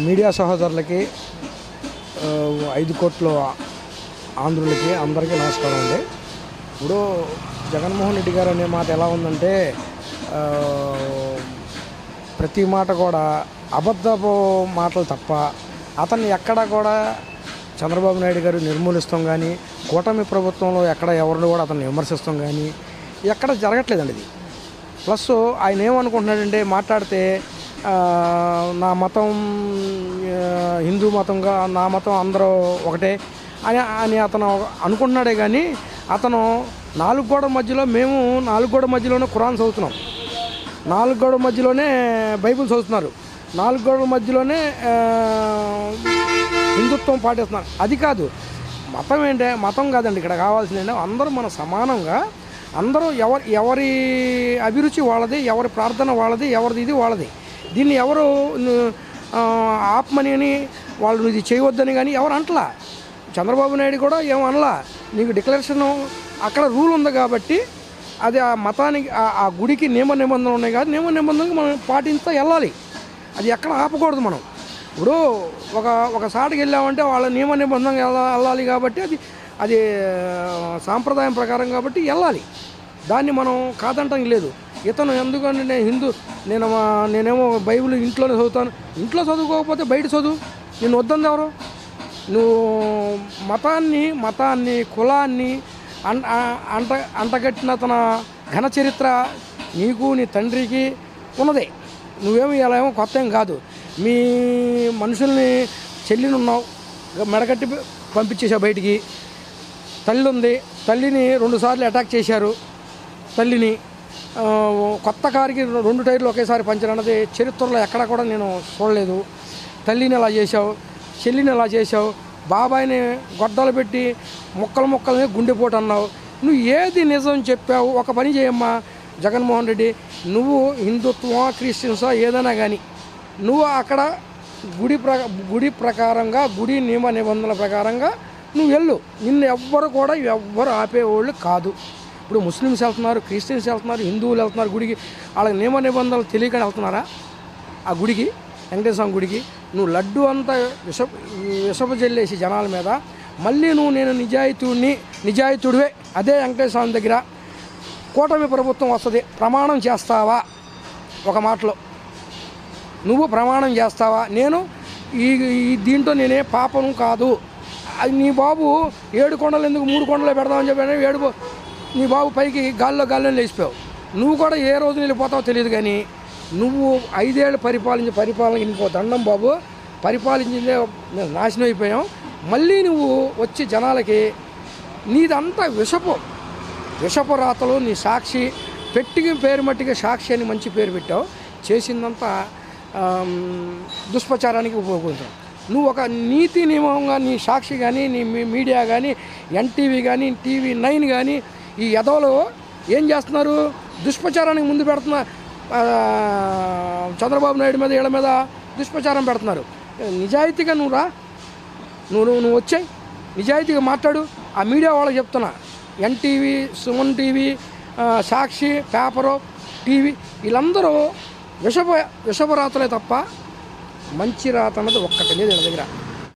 Media సహోదరులకి 5 కోట్ల ఆంధ్రులకి అందరికీ నమస్కారం అండి. ఇప్పుడు జగన్మోహన్ రెడ్డి గారు అనే మాట ఎలా ఉందంటే ప్రతి మాట కూడా అబద్ధపు మాటలు తప్ప అతన్ని ఎక్కడ కూడా చంద్రబాబు నాయుడు గారు నిర్మూలిస్తాం కానీ కూటమి ప్రభుత్వంలో ఎక్కడ ఎవరిని కూడా అతన్ని విమర్శిస్తాం కానీ ఎక్కడ జరగట్లేదండి ఇది. ప్లస్ ఆయన ఏమనుకుంటున్నాడంటే మాట్లాడితే నా మతం హిందూ మతంగా నా మతం అందరూ ఒకటే అని అతను అనుకుంటున్నాడే కానీ అతను 4 గోడల మధ్యలో మేము 4 గోడల మధ్యలోనే ఖురాన్ చదువుతున్నాం, 4 గోడల మధ్యలోనే బైబిల్ చదువుతున్నారు, 4 గోడల మధ్యలోనే హిందుత్వం పాటిస్తున్నారు. అది కాదు మతం ఏంటంటే మతం కాదండి ఇక్కడ కావాల్సింది. అందరూ మన సమానంగా అందరూ ఎవరి అభిరుచి వాళ్ళది, ఎవరి ప్రార్థన వాళ్ళది, ఎవరిది ఇది వాళ్ళది. దీన్ని ఎవరు ఆపమని అని వాళ్ళు ఇది చేయవద్దని కానీ ఎవరు అంటలా. చంద్రబాబు నాయుడు కూడా ఏమనలా. నీకు డిక్లరేషన్ అక్కడ రూల్ ఉంది కాబట్టి అది ఆ మతానికి ఆ గుడికి నియమ నిబంధనలు ఉన్నాయి కాబట్టి నియమ నిబంధనలు మనం పాటించుతూ వెళ్ళాలి. అది ఎక్కడ ఆపకూడదు. మనం ఇప్పుడు ఒక సాటికి వెళ్ళామంటే వాళ్ళ నియమ నిబంధనలు వెళ్ళాలి కాబట్టి అది సాంప్రదాయం ప్రకారం కాబట్టి వెళ్ళాలి. దాన్ని మనం కాదంటం లేదు. ఇతను ఎందుకంటే నేనేమో బైబిల్ ఇంట్లోనే చదువుతాను. ఇంట్లో చదువుకోకపోతే బయట చదువు. నేను వద్దంది ఎవరు? నువ్వు మతాన్ని కులాన్ని అంటగట్టిన తన ఘన చరిత్ర నీకు నీ తండ్రికి ఉన్నదే. నువ్వేమో ఇలా ఏమో కొత్త ఏం కాదు. మీ మనుషుల్ని చెల్లినున్నావు మెడకట్టి పంపించేసావు బయటికి. తల్లి ఉంది, తల్లిని 2 సార్లు అటాక్ చేశారు. తల్లిని కొత్త కారుకి 2 టైర్లు ఒకేసారి పంచర్ అన్నది చరిత్రలో ఎక్కడా కూడా నేను చూడలేదు. తల్లిని ఎలా చేశావు, చెల్లిని ఎలా చేశావు, బాబాయిని గొడ్డలు పెట్టి ముక్కల్ని గుండెపోటు అన్నావు. నువ్వు ఏది నిజం చెప్పావు? ఒక పని చేయమ్మా జగన్మోహన్ రెడ్డి, నువ్వు హిందుత్వం క్రిస్టియన్సా ఏదైనా కానీ నువ్వు అక్కడ గుడి ప్రకారంగా గుడి నియమ నిబంధనల ప్రకారంగా నువ్వు వెళ్ళు. నిన్ను ఎవ్వరు ఆపేవాళ్ళు కాదు. ఇప్పుడు ముస్లిమ్స్ వెళ్తున్నారు, క్రిస్టియన్స్ వెళ్తున్నారు, హిందువులు వెళ్తున్నారు గుడికి. వాళ్ళకి నియమ నిబంధనలు తెలియక వెళ్తున్నారా ఆ గుడికి, వెంకటేశ్వర స్వామి గుడికి? నువ్వు లడ్డు అంతా విషపు జల్లేసి జనాల మీద మళ్ళీ నేను నిజాయితీడివే అదే వెంకటేశ్వర స్వామి దగ్గర కూటమి ప్రభుత్వం వస్తుంది ప్రమాణం చేస్తావా? ఒక మాటలో నువ్వు ప్రమాణం చేస్తావా? నేను ఈ దీంట్లో నేనే పాపను కాదు. అది నీ బాబు 7 కొండలు ఎందుకు 3 కొండలు పెడదామని చెప్పి నీ బాబు పైకి గాల్లో లేచిపోయావు. నువ్వు కూడా ఏ రోజు వెళ్ళిపోతావో తెలియదు కానీ నువ్వు 5 ఏళ్ళు పరిపాలన ఇంకో దండం బాబు. పరిపాలించిందే నాశనం అయిపోయాం. మళ్ళీ నువ్వు వచ్చి జనాలకి నీదంతా విషపు రాతలు, నీ సాక్షి పెట్టికి పేరు మట్టిగా సాక్షి అని మంచి పేరు పెట్టావు. చేసిందంతా దుష్ప్రచారానికి ఉపయోగించావు. నువ్వు ఒక నీతి నియమంగా నీ సాక్షి కానీ నీ మీడియా కానీ ఎన్టీవీ కానీ TV9 కానీ ఈ ఎదవలు ఏం చేస్తున్నారు? దుష్ప్రచారానికి ముందు పెడుతున్న చంద్రబాబు నాయుడు మీద వీళ్ళ మీద దుష్ప్రచారం పెడుతున్నారు. నిజాయితీగా నువ్వు రా, నువ్వు వచ్చాయి నిజాయితీగా మాట్లాడు. ఆ మీడియా వాళ్ళకి చెప్తున్నా, ఎన్టీవీ, సుమన్ టీవీ, సాక్షి, పేపరు, టీవీ వీళ్ళందరూ విషపు రాతలే తప్ప మంచి రాత అన్నది ఒక్కటి లేదు వీళ్ళ దగ్గర.